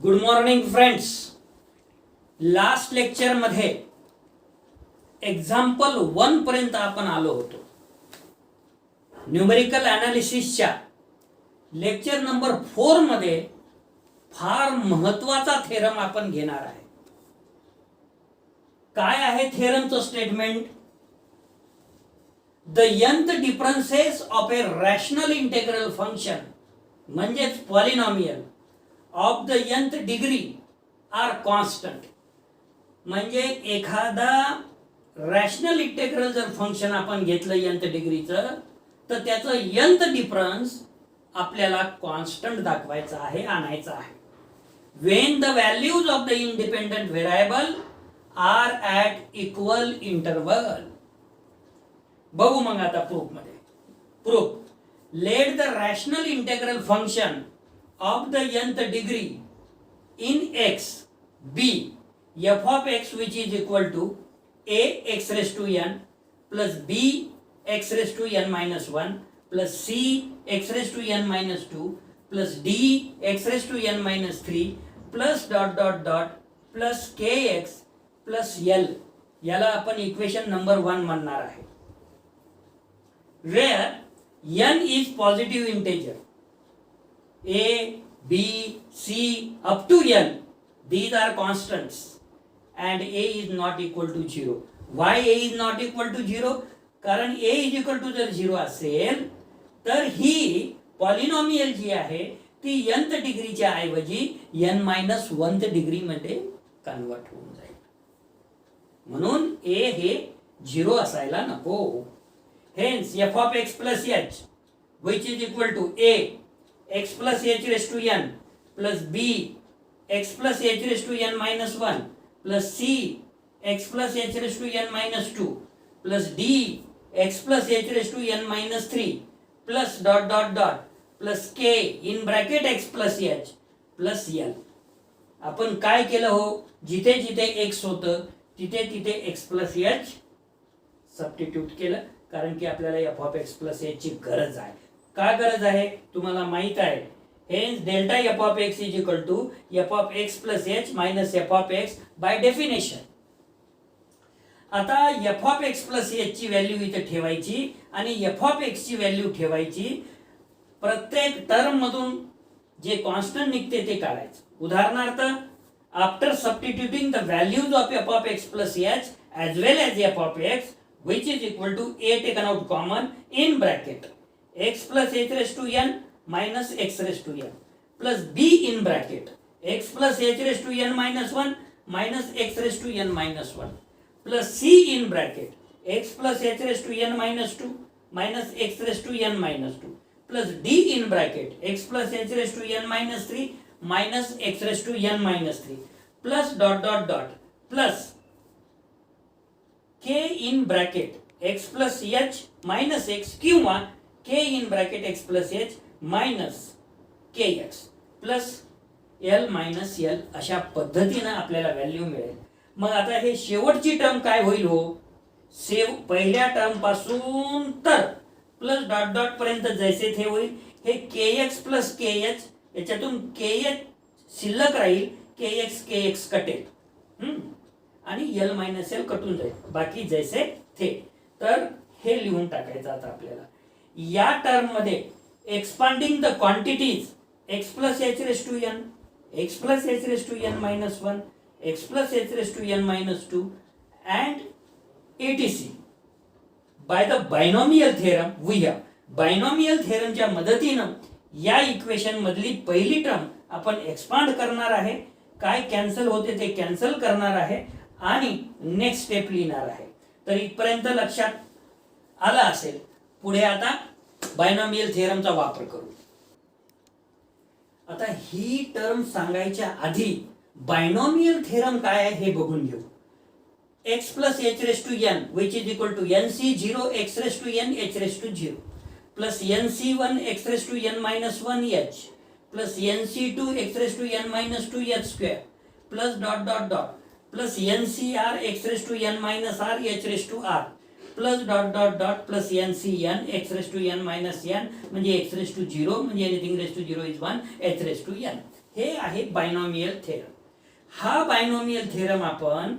Good morning friends. Last lecture मध्ये example 1 पर्यंत आपण आलो होतो. न्यूमेरिकल अनालिसिसच्या लेक्चर नंबर 4 मध्ये फार महत्वाचा थेरम आपण घेणार आहे. काय आहे थेरमचं statement? The nth differences of a rational integral function म्हणजेच polynomial of the nth degree are constant. म्हणजे एखादा रॅशनल इंटेग्रल जर फंक्शन आपण घेतलं nth डिग्रीचं तर त्याचं nth डिफरन्स आपल्याला कॉन्स्टंट दाखवायचा आहे, आणायचा आहे. when the values of the independent variable are at equal interval. बघू मग आता प्रूफ मध्ये. Proof: let the rational integral function of the nth degree in x be f of x which is equal to a x raised to n plus b x raised to n minus 1 plus c x raised to n minus 2 plus d x raised to n minus 3 plus dot dot dot plus kx plus l. याला आपण equation number 1 म्हणणार आहे. where n is positive integer, a b c up to n, these are constants and a is not equal to 0. why a is not equal to 0? कारण a is equal to जर 0 असेल तर ही polynomial जी आहे ती nth डिग्रीच्या ऐवजी n-1th degree मध्ये convert होऊन जाईल. म्हणून a हे 0 असायला नको. Hence f of x plus h which is equal to a x plus h raised to n plus b x plus h raised to n minus 1 plus c x plus h raised to n minus 2 plus d x plus h raised to n minus 3 plus dot dot dot plus k in bracket x plus h plus l. आपण काय केलं हो? जिथे जिथे x होतं तिथे तिथे x plus h substitute केलं, कारण की आपल्याला f of x plus h ची गरज आहे. का गरज आहे तुम्हाला माहित आहे. Hence delta f of x is equal to f of x plus h minus f of x by definition. आता f of x plus h ची व्हॅल्यू इथे ठेवायची आणि f of x ची व्हॅल्यू ठेवायची. प्रत्येक टर्म मधून जे कॉन्स्टंट निघते ते काढायचं. उदाहरणार्थ, after substituting the values of f of x plus h as well as f of x which is equal to a taken out common in bracket x plus h raised to n minus x raised to n plus b in bracket x plus h raised to n minus 1 minus x raised to n minus 1 plus c in bracket x plus h raised to n minus 2 minus x raised to n minus 2 plus d in bracket x plus h raised to n minus 3 minus x raised to n minus 3 plus dot dot dot plus k in bracket x plus h minus x किंवा k in bracket x plus h minus kx plus l minus l अशा पद्धतीने आपल्याला value मिळेल. मग आता हे शेवटची term काय होईल हो? पहिल्या टर्म पासून तर प्लस डॉट डॉट पर्यंत जैसे थे होईल. हे kx plus kh याच्यातून kh शिल्लक राहील, kx कटेल आणि l मायनस एल कटून जाईल, बाकी जैसे थे. तर हे लिहून टाकायचं आता आपल्याला. या टर्म मध्ये expanding the quantities x plus h raised to n, x plus h raised to n minus 1, x plus h raised to n minus 2 and etc. by the binomial theorem we have. Binomial थेरमच्या मदतीनं या equation मधली पहिली term आपण expand करणार आहे. काय cancel होते ते कॅन्सल करणार आहे आणि नेक्स्ट स्टेप लिहिणार आहे. तर इथपर्यंत लक्षात आलं असेल. पुढे आता बायनॉमियल थेरमचा वापर करू. आता ही टर्म सांगायच्या आधी बायनॉमियल थेरम काय आहे हे बघून घेऊ. x plus h raised to n which is equal to nc0 x raised to n h raised to 0 plus nc1 x raised to n minus 1 h plus nc2 x raised to n minus 2 h square plus dot dot dot plus ncr x raised to n minus r h raised to r plus dot dot dot plus ncn x raised to n minus n म्हणजे x raised to 0 म्हणजे anything raised to 0 is 1 h raised to n. हे आहे binomial theorem. हा binomial theorem आपण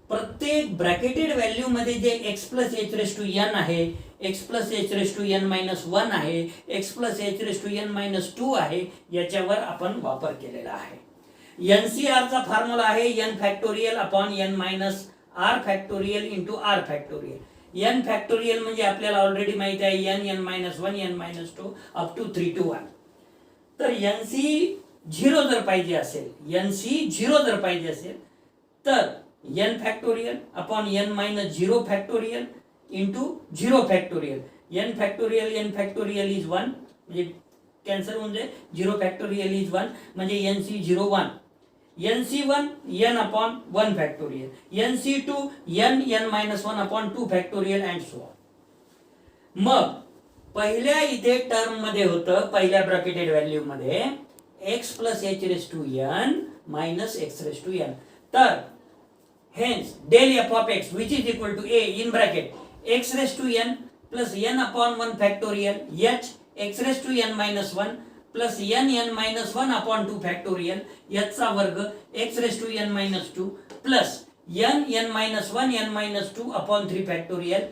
प्रत्येक bracketed value मध्ये जे x plus h raise to n आहे, x plus h raise to n minus one आहे, x plus h raise to n minus two आहे, याच्यावर आपण वापर केलेला आहे. NCR चा फॉर्म्युला आहे n factorial upon n minus r factorial into r factorial. N factorial म्हणजे आपल्याला ऑलरेडी माहिती आहे n, n minus one, n minus two up to 3 to 1. तर NC 0 जर पाहिजे असेल, NC 0 जर पाहिजे असेल तर n factorial upon n minus 0 factorial into 0 factorial. N factorial is 1 म्हणजे कॅन्सल होऊन जाईल. 0 फॅक्टोरियल इज 1 म्हणजे NC0 1. NC1 n upon 1 factorial, NC2 n minus 1 upon 2 factorial and so on. मग पहिल्या इथे टर्म मध्ये होतं, पहिल्या ब्रॅकेटेड व्हॅल्यू मध्ये x plus h raise to n minus x raise to n. तर hence del f of x which is equal to a in bracket x raised to n plus n upon 1 factorial h x raised to n minus 1 plus n minus 1 upon 2 factorial h चा वर्ग x raised to n minus 2 plus n minus 1 n minus 2 upon 3 factorial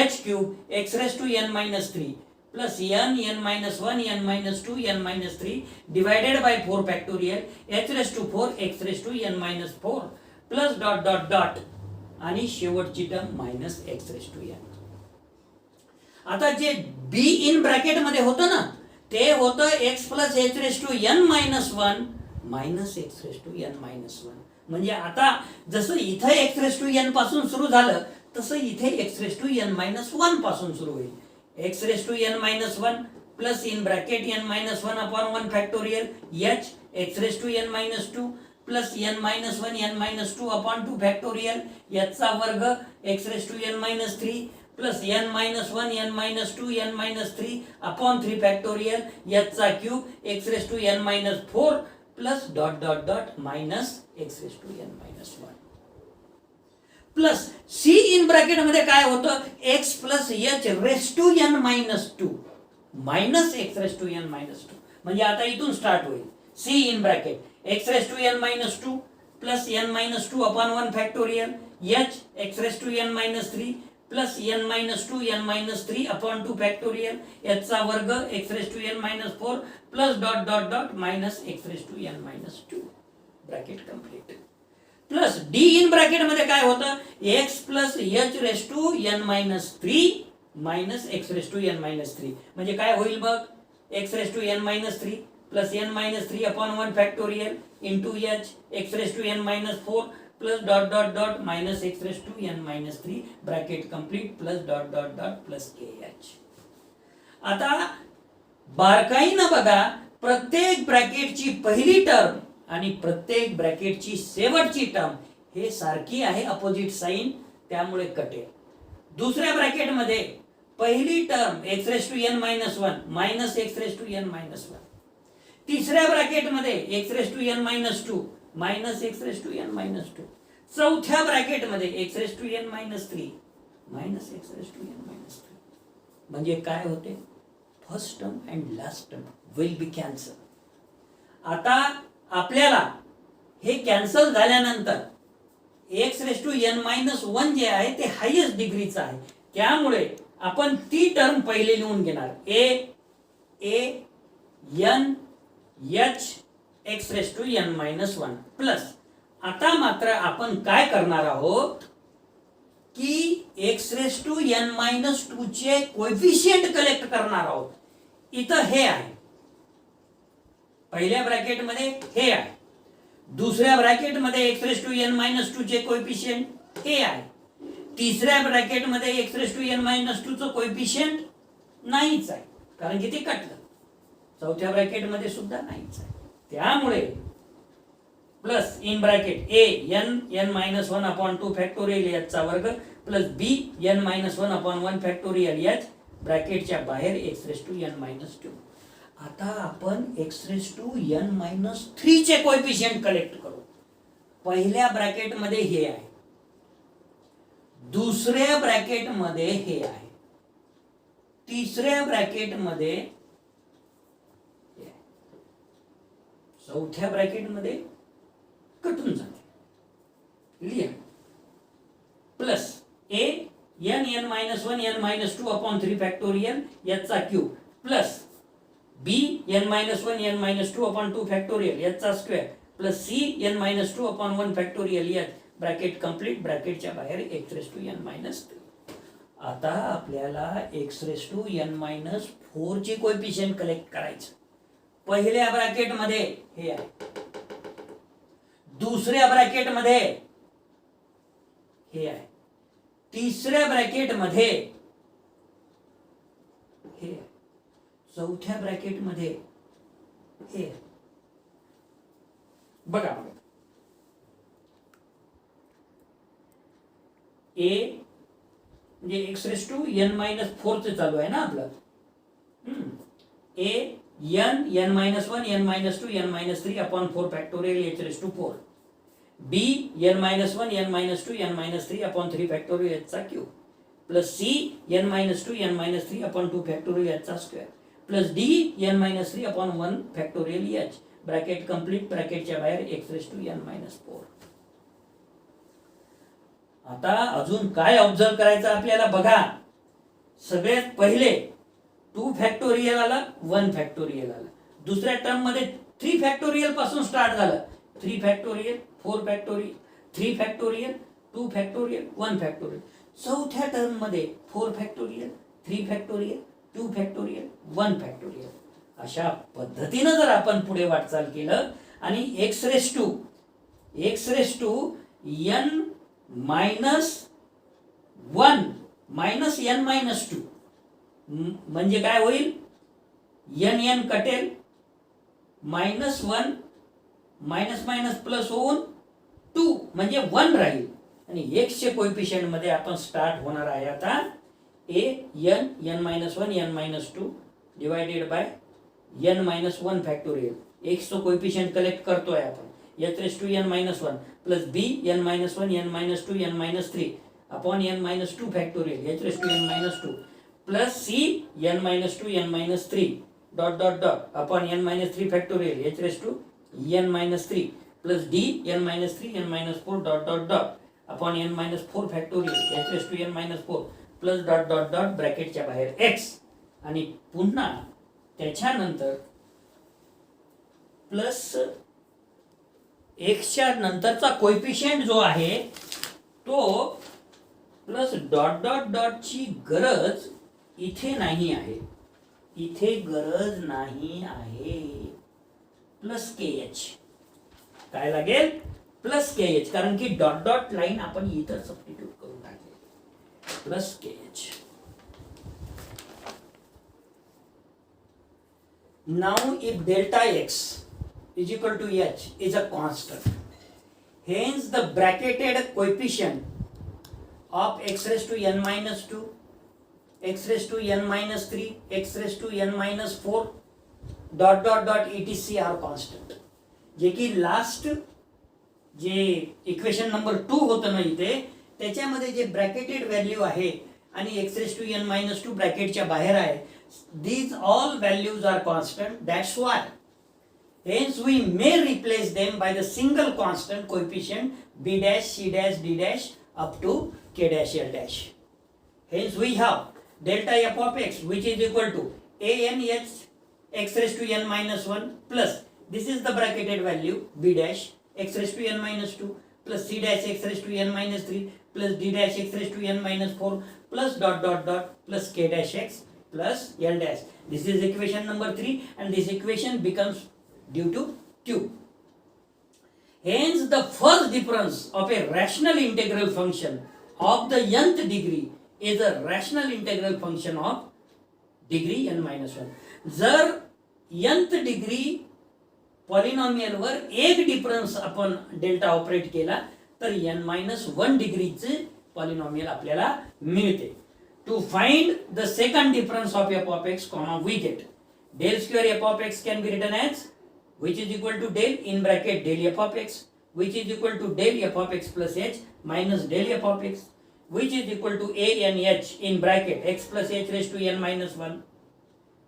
h cube x raised to n minus 3 plus n minus 1 n minus 2 n minus 3 divided by 4 factorial h raised to 4 x raised to n minus 4 plus dot dot dot आणि शेवटची term minus x raise to n. आता जे be in bracket मध्ये होतं ना, ते होतं x plus h raise to n minus one minus x raise to n minus one. म्हणजे आता जसं इथं एक्स रेस टू एन पासून सुरू झालं तसं इथे x raise to n minus one पासून सुरू होईल. X raise to n minus one plus in bracket n minus one upon 1 factorial h x raise to n minus two plus n minus one n minus two upon 2 factorial याचा वर्ग x raise to n minus 3 plus n minus one n minus two n minus 3 upon 3 factorial याचा cube x raise to n minus 4 plus dot dot dot minus x raise to n minus 1 plus c in bracket मध्ये काय होतं x plus h raise to n minus 2 minus x raise to n minus 2. म्हणजे आता इथून start होईल c in bracket x raised to n minus 2 plus n minus 2 upon 1 factorial h x raised to n minus 3 plus n minus 2 n minus 3 upon 2 factorial h चा वर्ग x raised to n minus 4 plus dot dot dot minus x raised to n minus 2. Bracket complete. Plus d in bracket मध्ये काय होतं x plus h raised to n minus 3 minus x raised to n minus 3. म्हणजे काय होईल बघ x raised to n minus 3 plus n minus 3 upon 1 factorial into h x raised to n minus 4 plus dot dot dot minus x raised to n minus 3 bracket complete plus dot dot dot plus kh. आता बारकाईनं बघा प्रत्येक ब्रॅकेटची पहिली term आणि प्रत्येक ब्रॅकेटची शेवटची term हे सारखी आहे अपोजिट साइन त्यामुळे कटेल. दुसऱ्या ब्रॅकेट मध्ये पहिली term x raised to n minus 1 minus x raised to n minus 1. तिसऱ्या ब्रॅकेट मध्ये x raise to n minus 2 minus x raise to n minus 2. चौथ्या ब्रॅकेट मध्ये x raise to n minus 3 minus x raise to n minus 3. म्हणजे काय होते first term and last term will be cancel. आता आपल्याला हे cancel झाल्यानंतर x raise to n minus 1 जे आहे ते हायेस्ट डिग्रीचं आहे त्यामुळे आपण ती टर्म पहिले लिहून घेणार a n h x raise to n minus 1 plus. आता मात्र आपण काय करणार आहोत की x raise to n minus 2 चे कोएफिशिएंट कलेक्ट करणार आहोत. इथं हे आहे पहिल्या ब्रॅकेट मध्ये हे आहे, दुसऱ्या ब्रॅकेट मध्ये x raise to n minus 2 चे कोएफिशिएंट हे आहे, तिसऱ्या ब्रॅकेट मध्ये x raise to n minus 2 चं कोएफिशिएंट नाहीच आहे कारण की ते कटलं. चौथ्या ब्रॅकेट मध्ये सुद्धा नाहीच आहे त्यामुळे plus in bracket a n minus 1 upon 2 factorial याचा वर्ग plus b n minus 1 upon 1 factorial h ब्रॅकेटच्या बाहेर x raise to n minus 2. आता आपण x raise to n minus 3 चे कोएफिशिएंट कलेक्ट करू. पहिल्या ब्रॅकेट मध्ये हे आहे, दुसऱ्या ब्रॅकेट मध्ये हे आहे, तिसऱ्या ब्रॅकेट मध्ये चौथ्या ब्रॅकेटमध्ये कटून जाते. लिहा plus a n n minus one n minus two upon 3 factorial याचा cube plus b n minus one n minus two upon 2 factorial याचा square plus c n minus two upon 1 factorial या bracket complete. ब्रॅकेटच्या बाहेर x raise to n minus 3. आता आपल्याला x raise to n minus 4 ची coefficient collect करायचं. पहिल्या ब्रॅकेटमध्ये हे आहे, दुसऱ्या ब्रॅकेटमध्ये हे आहे, तिसऱ्या ब्रॅकेटमध्ये हे आहे, चौथ्या ब्रॅकेटमध्ये हे आहे. बघा ए म्हणजे x raise to n minus 4 चे चालू आहे ना आपलं. A n n minus one n minus two n minus 3 upon 4 factorial h raise to 4. B n minus one n minus two n minus 3 upon 3 factorial एचचा cube plus c n minus two n minus 3 upon 2 factorial एचचा square plus d n minus 3 upon 1 factorial H. Bracket complete. ब्रॅकेटच्या बाहेर x raise to n minus 4. आता अजून काय observe करायचं आपल्याला बघा. सगळ्यात पहिले 2 फॅक्टोरियल आला 1 फॅक्टोरियल आला. दुसऱ्या टर्म मध्ये 3 फॅक्टोरियल पासून स्टार्ट झालं. 3 factorial 4 factorial 3 factorial 2 factorial 1 factorial. चौथ्या टर्म मध्ये 4 फॅक्टोरियल 3 फॅक्टोरियल 2 फॅक्टोरियल 1 फॅक्टोरियल. अशा पद्धतीनं जर आपण पुढे वाटचाल केलं आणि x raise to n minus 1 minus n minus 2 म्हणजे काय होईल, एन एन कटेल, मायनस 1 मायनस मायनस प्लस होऊन 2 म्हणजे 1 राहील. आणि एक्स चे कोएफिशिएंट मध्ये आपण स्टार्ट होणार आहे आता a n n minus 1 n minus 2 divided by n minus 1 factorial. X चं कोएफिशिएंट कलेक्ट करतोय आपण. H raise to n minus 1 plus b n minus 1 n minus 2 n minus 3 upon n minus 2 factorial h raise to n minus 2 plus c n minus 2 n minus 3 dot dot dot upon n minus 3 factorial h raise to n minus 3 plus d n minus 3 n minus 4 dot dot dot upon n minus 4 factorial h raise to n minus 4 plus dot dot dot ब्रॅकेटच्या बाहेर x. आणि पुन्हा त्याच्यानंतर plus एक्सच्या नंतरचा coefficient जो आहे तो प्लस डॉट डॉट डॉट ची गरज इथे नाही आहे. इथे गरज नाही आहे. प्लस के एच काय लागेल, प्लस के एच, कारण की डॉट डॉट लाईन आपण इथं सबस्टिट्यूट करून टाकले. Plus K H. Now if delta x is equal to h is a constant, hence the bracketed coefficient of x raised to n minus 2, x raised to n minus 3, x raised to n minus 4 dot dot dot etc are constant. जे की last जे equation number 2 होतं ना इथे त्याच्यामध्ये जे ब्रॅकेटेड value आहे आणि x raised to n minus 2 ब्रॅकेटच्या बाहेर आहे, these all values are constant. That's why hence we may replace them by the single constant coefficient b dash c dash d dash up to k dash l dash. Hence we have delta f of x which is equal to a n h x raised to n minus 1 plus this is the bracketed value b dash x raised to n minus 2 plus c dash x raised to n minus 3 plus d dash x raised to n minus 4 plus dot dot dot plus k dash x plus l dash. This is equation number 3 and this equation becomes due to q. Hence the first difference of a rational integral function of the nth degree is a rational integral function of degree n minus 1. जर nth degree polynomial वर एक difference आपण delta operate केला तर n minus 1 डिग्रीचे polynomial आपल्याला मिळते. To find the second difference of f of x, we get del square f of x can be written as which is equal to del in bracket del f of x which is equal to del f of x plus h minus del f of x which is equal to a n h in bracket x plus h raised to n minus 1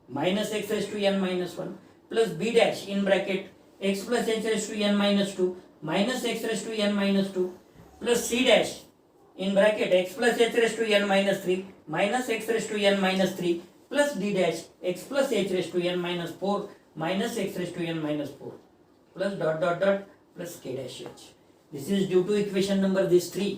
minus x raised to n minus 1 plus b dash in bracket x plus h raised to n minus 2 minus x raised to n minus 2 plus c dash in bracket x plus h raised to n minus 3 minus x raised to n minus 3 plus d dash x plus h raised to n minus 4 minus x raised to n minus 4 plus dot dot dot plus k dash h. This is due to equation number these three.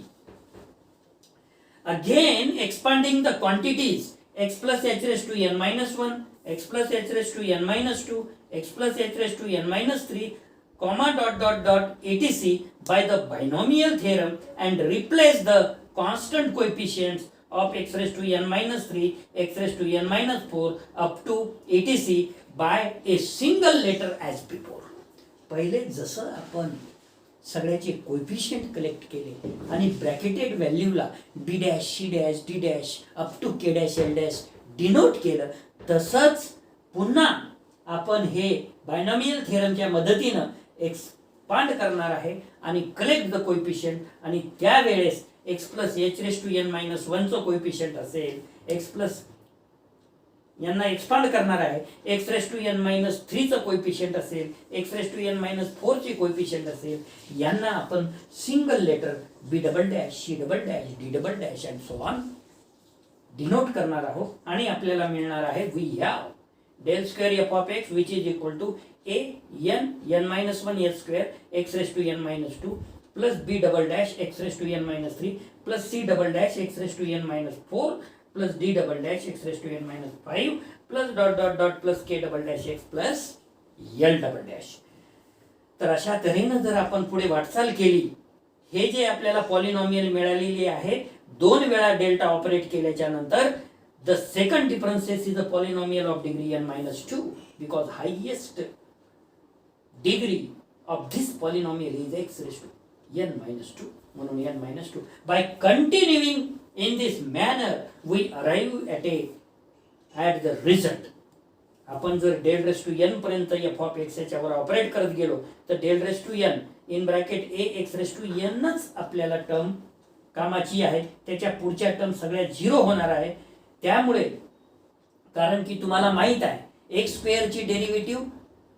Again expanding the quantities x plus h raised to n minus 1, x plus h raised to n minus 2, x plus h raised to n minus 3, comma dot dot dot etc. by the binomial theorem and replace the constant coefficients of x raised to n minus 3, x raised to n minus 4 up to etc. by a single letter as before. पहिले जसं आपण सगळ्याचे coefficient collect केले आणि bracketed व्हॅल्यूला b dash c dash d dash up to k dash l dash denote केलं, तसंच पुन्हा आपण हे बायनॉमियल थिअरमच्या मदतीनं एक्सपांड करणार आहे आणि कलेक्ट द कोएफिशिएंट, आणि त्यावेळेस x plus h raise to n minus वनचं कोएफिशिएंट असेल, एक्स प्लस यांना एक्सपांड करणार आहे, x raise to n minus 3चं कोएफिशिएंट असेल, x raise to n minus 4ची कोएफिशिएंट असेल, यांना आपण single letter b double dash c double dash d double dash and so on denote करणार आहोत आणि आपल्याला मिळणार आहे we have del square f of x which is equal to A n n minus 1 h square x raise to n minus 2 plus b double dash x raise to n minus 3 plus c double dash x raise to n minus 4 plus d double dash x raised to n minus 5 plus dot dot dot plus k double dash x plus l double dash. तर अशा तऱ्हेनं जर आपण पुढे वाटचाल केली, हे जे आपल्याला पॉलिनॉमियल मिळालेली आहे दोन वेळा डेल्टा ऑपरेट केल्याच्या नंतर the second differences is a polynomial of degree n minus 2 because highest degree of this polynomial is x raised to n minus 2 म्हणून n minus 2. By continuing in this manner we arrive at the result. आपण जर del raise to n पर्यंत f of x याच्यावर operate करत गेलो तर del raise to n in bracket a x raise to एनच आपल्याला टर्म कामाची आहे, त्याच्या पुढच्या टर्म सगळ्या झिरो होणार आहे. त्यामुळे कारण की तुम्हाला माहित आहे एक्स स्क्वेअरची डेरिव्हेटिव्ह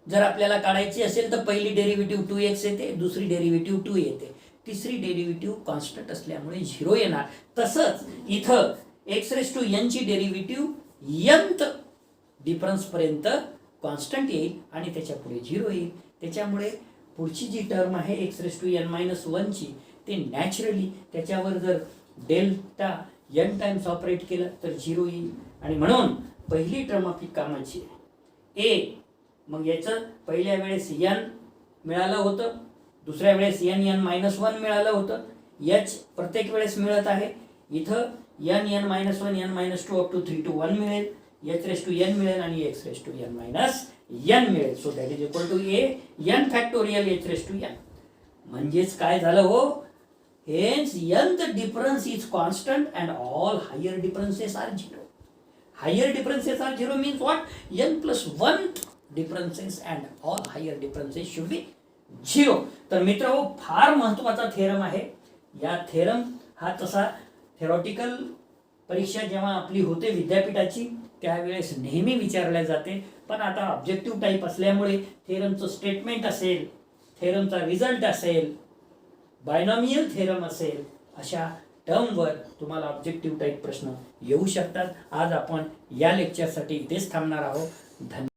जर आपल्याला काढायची असेल तर पहिली डेरिव्हेटिव्ह 2x येते, दुसरी डेरिव्हेटिव्ह 2 येते, तिसरी डेरिव्हेटिव्ह कॉन्स्टंट असल्यामुळे झिरो येणार. तसंच इथं एक्स रेस टू एन ची डेरिव्हेटिव्ह nth डिफरन्स पर्यंत कॉन्स्टंट येईल आणि त्याच्या पुढे झिरो येईल. त्याच्यामुळे पुढची जी टर्म आहे x raise to n minus 1 ची ते नॅचरली त्याच्यावर जर डेल्टा n टाइम्स ऑपरेट केलं तर झिरो येईल आणि म्हणून पहिली टर्म आपली कामाची आहे ए. मग याचं पहिल्या वेळेस n मिळालं होतं, दुसऱ्या वेळेस n मायनस 1 मिळालं होतं, h प्रत्येक वेळेस मिळत आहे. इथं n minus 1 n minus 2 up to 3 to 1 मिळेल, h रेस टू n मिळेल आणि x raise to n minus n मिळेल. So that is equal to a n factorial h raise to n. म्हणजेच काय झालं हो, hence nth difference is constant and all higher differences are zero. Higher differences are zero means what, n plus 1 differences and all higher differences should be zero. तर मित्रांनो फार महत्त्वाचा theorem आहे. या थेरम हा तसा थेरॉटिकल परीक्षा जेव्हा आपली होते विद्यापीठाची त्यावेळेस नेहमी विचारल्या जाते, पण आता ऑब्जेक्टिव्ह टाईप असल्यामुळे थेरमचं स्टेटमेंट असेल, थेरमचा रिझल्ट असेल, बायनॉमियल थेरम असेल, अशा टर्मवर तुम्हाला ऑब्जेक्टिव्ह टाईप प्रश्न येऊ शकतात. आज आपण या लेक्चरसाठी इथेच थांबणार आहोत. धन्यवाद.